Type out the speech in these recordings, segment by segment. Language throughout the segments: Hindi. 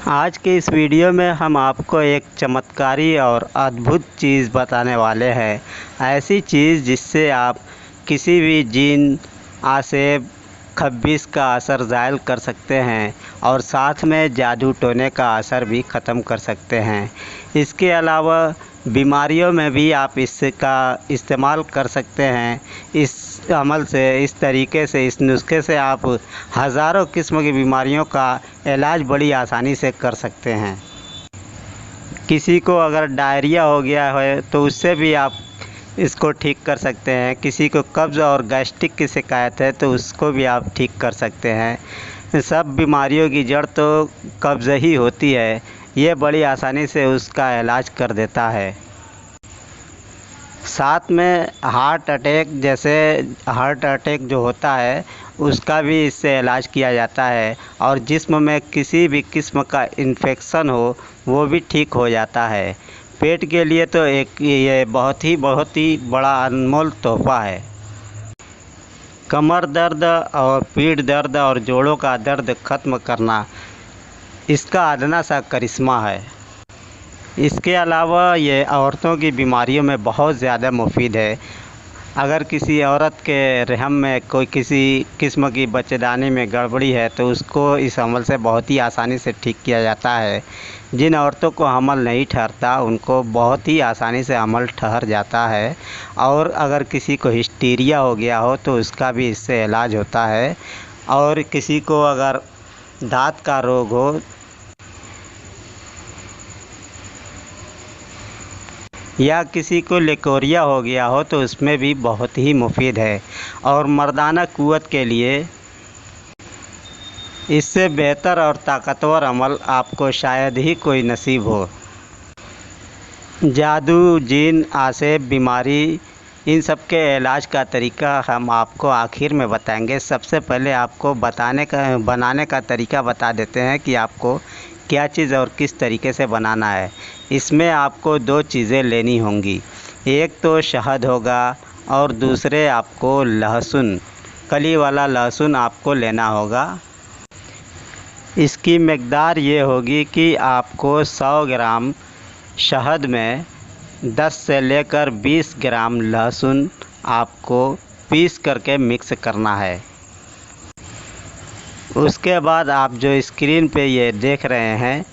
आज के इस वीडियो में हम आपको एक चमत्कारी और अद्भुत चीज़ बताने वाले हैं। ऐसी चीज़ जिससे आप किसी भी जिन, आसेब, खब्बिस का असर ज़ायल कर सकते हैं और साथ में जादू टोने का असर भी ख़त्म कर सकते हैं। इसके अलावा बीमारियों में भी आप इसका इस्तेमाल कर सकते हैं। इस अमल से, इस तरीके से, इस नुस्खे से आप हज़ारों किस्म की बीमारियों का इलाज बड़ी आसानी से कर सकते हैं। किसी को अगर डायरिया हो गया है तो उससे भी आप इसको ठीक कर सकते हैं। किसी को कब्ज़ और गैस्ट्रिक की शिकायत है तो उसको भी आप ठीक कर सकते हैं। सब बीमारियों की जड़ तो कब्ज़ ही होती है। ये बड़ी आसानी से उसका इलाज कर देता है। साथ में हार्ट अटैक जो होता है उसका भी इससे इलाज किया जाता है और जिस्म में किसी भी किस्म का इन्फेक्शन हो वो भी ठीक हो जाता है। पेट के लिए तो ये बहुत ही बड़ा अनमोल तोहफ़ा है। कमर दर्द और पीठ दर्द और जोड़ों का दर्द ख़त्म करना इसका अदना सा करिश्मा है। इसके अलावा ये औरतों की बीमारियों में बहुत ज़्यादा मुफीद है। अगर किसी औरत के रहम में कोई किसी किस्म की बच्चेदानी में गड़बड़ी है तो उसको इस अमल से बहुत ही आसानी से ठीक किया जाता है। जिन औरतों को हमल नहीं ठहरता उनको बहुत ही आसानी से हमल ठहर जाता है। और अगर किसी को हिस्टीरिया हो गया हो तो उसका भी इससे इलाज होता है। और किसी को अगर दाँत का रोग हो या किसी को लिकोरिया हो गया हो तो उसमें भी बहुत ही मुफीद है। और मर्दाना क़ुव्वत के लिए इससे बेहतर और ताकतवर अमल आपको शायद ही कोई नसीब हो। जादू, जिन, आसेब, बीमारी, इन सब के इलाज का तरीका हम आपको आखिर में बताएंगे। सबसे पहले आपको बनाने का तरीका बता देते हैं कि आपको क्या चीज़ और किस तरीके से बनाना है। इसमें आपको दो चीज़ें लेनी होंगी। एक तो शहद होगा और दूसरे आपको लहसुन, कली वाला लहसुन आपको लेना होगा। इसकी मकदार ये होगी कि आपको 100 ग्राम शहद में 10 से लेकर 20 ग्राम लहसुन आपको पीस करके मिक्स करना है। उसके बाद आप जो स्क्रीन पे ये देख रहे हैं,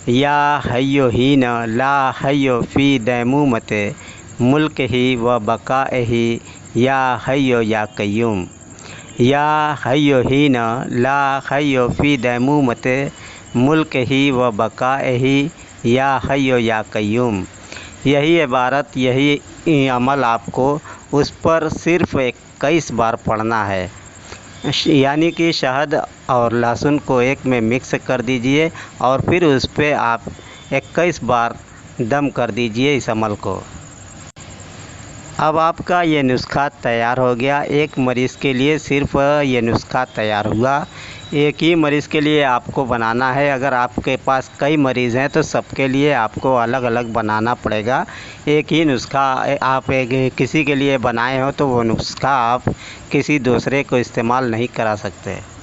या हयो ही न ला हयो फ़ी दैमूमते मुल्क ही व बका ही या हयो या कय्यूम, या हयो ही न ला हयो फ़ी दैमूमते मुल्क ही व बका ही या हयो या कय्यूम। यही इबारत, यही अमल आपको उस पर सिर्फ़ 21 बार पढ़ना है। यानी कि शहद और लहसुन को एक में मिक्स कर दीजिए और फिर उस पर आप 21 बार दम कर दीजिए इस अमल को। अब आपका ये नुस्खा तैयार हो गया। एक मरीज़ के लिए सिर्फ़ ये नुस्खा तैयार हुआ। एक ही मरीज़ के लिए आपको बनाना है। अगर आपके पास कई मरीज़ हैं तो सबके लिए आपको अलग अलग बनाना पड़ेगा। एक ही नुस्खा आप किसी के लिए बनाए हो तो वो नुस्खा आप किसी दूसरे को इस्तेमाल नहीं करा सकते।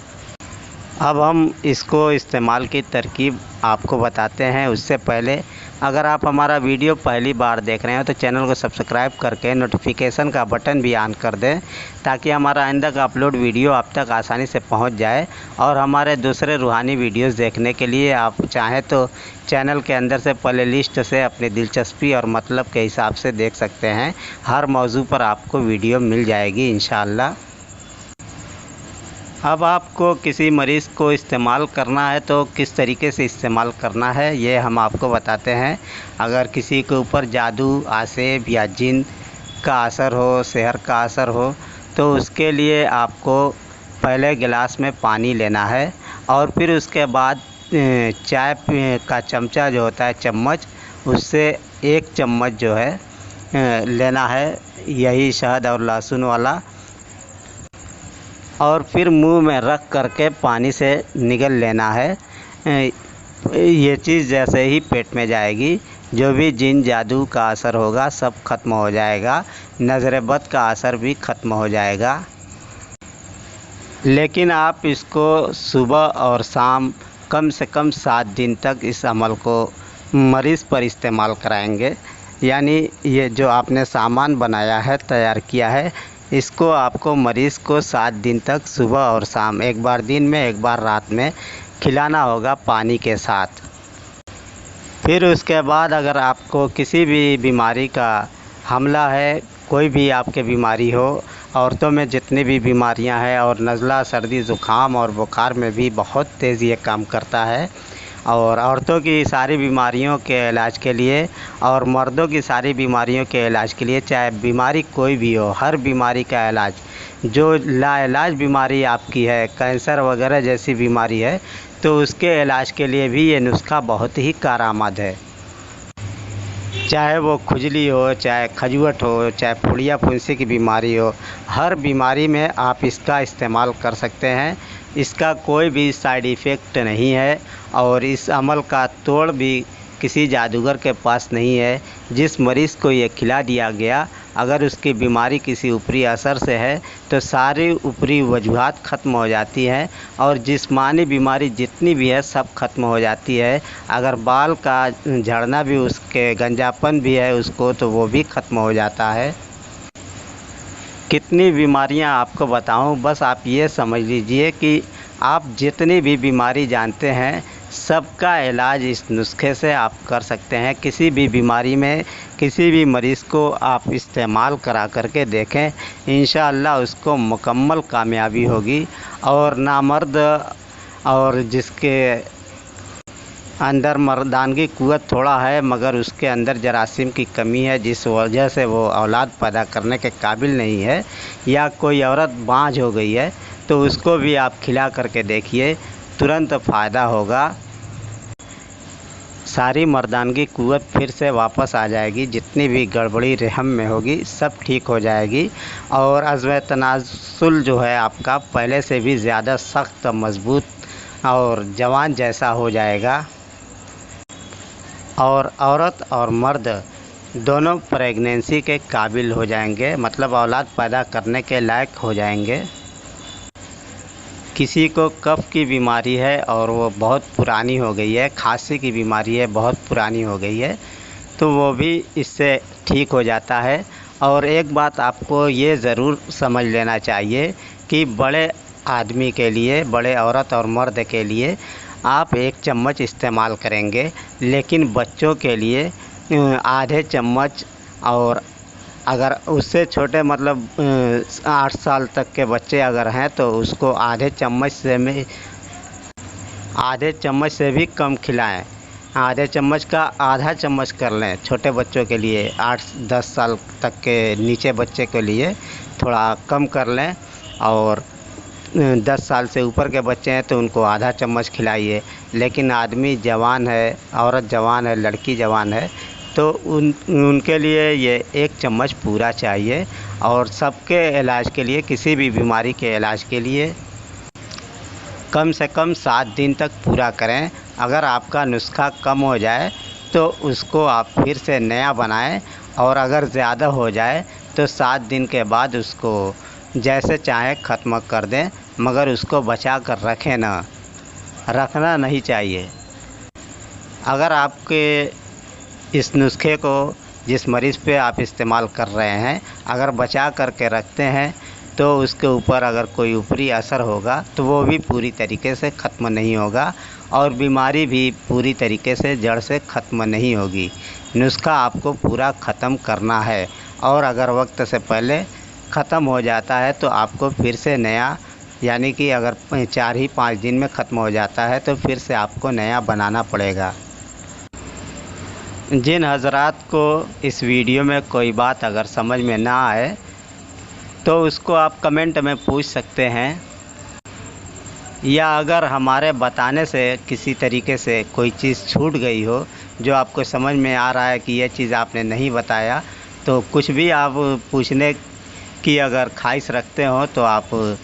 अब हम इसको इस्तेमाल की तरकीब आपको बताते हैं। उससे पहले अगर आप हमारा वीडियो पहली बार देख रहे हो तो चैनल को सब्सक्राइब करके नोटिफिकेशन का बटन भी ऑन कर दें ताकि हमारा आइंदा का अपलोड वीडियो आप तक आसानी से पहुंच जाए। और हमारे दूसरे रूहानी वीडियोस देखने के लिए आप चाहें तो चैनल के अंदर से प्ले लिस्ट से अपनी दिलचस्पी और मतलब के हिसाब से देख सकते हैं। हर मौजू पर आपको वीडियो मिल जाएगी इंशाअल्लाह। अब आपको किसी मरीज़ को इस्तेमाल करना है तो किस तरीके से इस्तेमाल करना है ये हम आपको बताते हैं। अगर किसी के ऊपर जादू, आसेब या जिन का असर हो, सेहर का असर हो तो उसके लिए आपको पहले गिलास में पानी लेना है और फिर उसके बाद चाय का चमचा जो होता है, चम्मच, उससे 1 चम्मच जो है लेना है, यही शहद और लहसुन वाला, और फिर मुंह में रख करके पानी से निगल लेना है। ये चीज़ जैसे ही पेट में जाएगी जो भी जिन जादू का असर होगा सब ख़त्म हो जाएगा। नज़र बद का असर भी ख़त्म हो जाएगा। लेकिन आप इसको सुबह और शाम कम से कम 7 दिन तक इस अमल को मरीज़ पर इस्तेमाल कराएंगे। यानी ये जो आपने सामान बनाया है, तैयार किया है, इसको आपको मरीज़ को 7 दिन तक सुबह और शाम, एक बार दिन में एक बार रात में खिलाना होगा पानी के साथ। फिर उसके बाद अगर आपको किसी भी बीमारी का हमला है, कोई भी आपके बीमारी हो, औरतों में जितनी भी बीमारियां हैं, और नज़ला, सर्दी, ज़ुकाम और बुखार में भी बहुत तेज़ ये काम करता है। और औरतों की सारी बीमारियों के इलाज के लिए और मर्दों की सारी बीमारियों के इलाज के लिए, चाहे बीमारी कोई भी हो, हर बीमारी का इलाज, जो लाइलाज बीमारी आपकी है, कैंसर वगैरह जैसी बीमारी है, तो उसके इलाज के लिए भी ये नुस्खा बहुत ही कारआमद है। चाहे वो खुजली हो, चाहे खजुआहट हो, चाहे फुड़िया फुंसी की बीमारी हो, हर बीमारी में आप इसका इस्तेमाल कर सकते हैं। इसका कोई भी साइड इफ़ेक्ट नहीं है और इस अमल का तोड़ भी किसी जादूगर के पास नहीं है। जिस मरीज़ को ये खिला दिया गया, अगर उसकी बीमारी किसी ऊपरी असर से है तो सारी ऊपरी वजूहात ख़त्म हो जाती हैं और जिस्मानी बीमारी जितनी भी है सब ख़त्म हो जाती है। अगर बाल का झड़ना भी, उसके गंजापन भी है उसको, तो वो भी ख़त्म हो जाता है। कितनी बीमारियां आपको बताऊं, बस आप ये समझ लीजिए कि आप जितनी भी बीमारी जानते हैं सबका इलाज इस नुस्खे से आप कर सकते हैं। किसी भी बीमारी में किसी भी मरीज़ को आप इस्तेमाल करा करके देखें, इंशाअल्लाह उसको मुकम्मल कामयाबी होगी। और नामर्द और जिसके अंदर मर्दानगी कुव्वत थोड़ा है मगर उसके अंदर जरासीम की कमी है, जिस वजह से वो औलाद पैदा करने के काबिल नहीं है, या कोई औरत बांझ हो गई है, तो उसको भी आप खिला करके देखिए, तुरंत फ़ायदा होगा। सारी मर्दानगी कुव्वत फिर से वापस आ जाएगी, जितनी भी गड़बड़ी रहम में होगी सब ठीक हो जाएगी। और अज़्म तनासुल जो है आपका पहले से भी ज़्यादा सख्त, मज़बूत और जवान जैसा हो जाएगा। और औरत और मर्द दोनों प्रेगनेंसी के काबिल हो जाएंगे, मतलब औलाद पैदा करने के लायक हो जाएंगे। किसी को कफ़ की बीमारी है और वो बहुत पुरानी हो गई है, खांसी की बीमारी है बहुत पुरानी हो गई है, तो वो भी इससे ठीक हो जाता है। और एक बात आपको ये ज़रूर समझ लेना चाहिए कि बड़े आदमी के लिए, बड़े औरत और मर्द के लिए आप 1 चम्मच इस्तेमाल करेंगे, लेकिन बच्चों के लिए आधे चम्मच, और अगर उससे छोटे मतलब 8 साल तक के बच्चे अगर हैं तो उसको आधे चम्मच से भी कम खिलाएं। आधे चम्मच का आधा चम्मच कर लें छोटे बच्चों के लिए, 8-10 साल तक के नीचे बच्चे के लिए थोड़ा कम कर लें। और 10 साल से ऊपर के बच्चे हैं तो उनको आधा चम्मच खिलाइए। लेकिन आदमी जवान है, औरत जवान है, लड़की जवान है, तो उनके लिए ये 1 चम्मच पूरा चाहिए। और सबके इलाज के लिए, किसी भी बीमारी के इलाज के लिए कम से कम 7 दिन तक पूरा करें। अगर आपका नुस्खा कम हो जाए तो उसको आप फिर से नया बनाएं, और अगर ज़्यादा हो जाए तो 7 दिन के बाद उसको जैसे चाहें ख़त्म कर दें, मगर उसको बचा कर रखें ना, रखना नहीं चाहिए। अगर आपके इस नुस्खे को जिस मरीज़ पे आप इस्तेमाल कर रहे हैं अगर बचा करके रखते हैं तो उसके ऊपर अगर कोई ऊपरी असर होगा तो वो भी पूरी तरीके से ख़त्म नहीं होगा, और बीमारी भी पूरी तरीके से जड़ से ख़त्म नहीं होगी। नुस्खा आपको पूरा ख़त्म करना है, और अगर वक्त से पहले ख़त्म हो जाता है तो आपको फिर से नया, यानी कि अगर 4 ही 5 दिन में ख़त्म हो जाता है तो फिर से आपको नया बनाना पड़ेगा। जिन हज़रात को इस वीडियो में कोई बात अगर समझ में ना आए तो उसको आप कमेंट में पूछ सकते हैं, या अगर हमारे बताने से किसी तरीके से कोई चीज़ छूट गई हो जो आपको समझ में आ रहा है कि ये चीज़ आपने नहीं बताया, तो कुछ भी आप पूछने की अगर ख्वाहिश रखते हो तो आप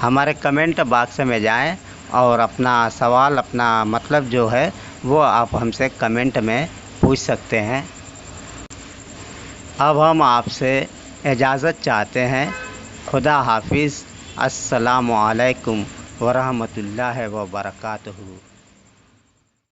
हमारे कमेंट बॉक्स में जाएं और अपना सवाल, अपना मतलब जो है वो आप हमसे कमेंट में पूछ सकते हैं। अब हम आपसे इजाज़त चाहते हैं। खुदा हाफिज़। अस्सलामु अलैकुम वरहमतुल्लाहि व बरकातहू।